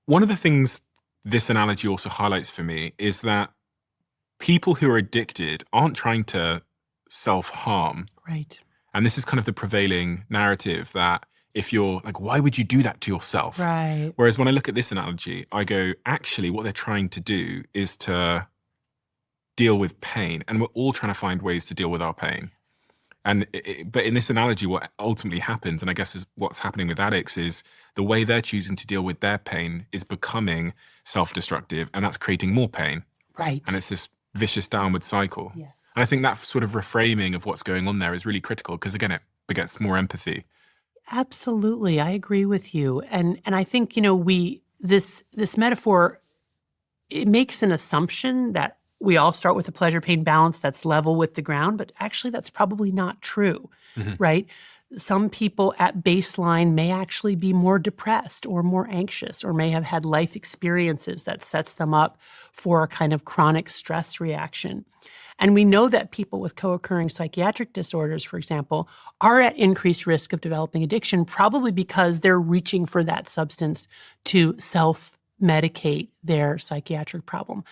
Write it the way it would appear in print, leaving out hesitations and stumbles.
One of the things this analogy also highlights for me is that people who are addicted aren't trying to self-harm. Right. And this is kind of the prevailing narrative that if you're like, why would you do that to yourself? Right. Whereas when I look at this analogy, I go, actually, what they're trying to do is to deal with pain. And we're all trying to find ways to deal with our pain. And but in this analogy, what ultimately happens, and I guess is what's happening with addicts, is the way they're choosing to deal with their pain is becoming self-destructive, and that's creating more pain. Right. And it's this vicious downward cycle. Yes. And I think that sort of reframing of what's going on there is really critical because, again, it begets more empathy. Absolutely. I agree with you. And I think, this metaphor, it makes an assumption that we all start with a pleasure pain balance that's level with the ground, but actually that's probably not true, right? Some people at baseline may actually be more depressed or more anxious or may have had life experiences that sets them up for a kind of chronic stress reaction. And we know that people with co-occurring psychiatric disorders, for example, are at increased risk of developing addiction, probably because they're reaching for that substance to self-medicate their psychiatric problem.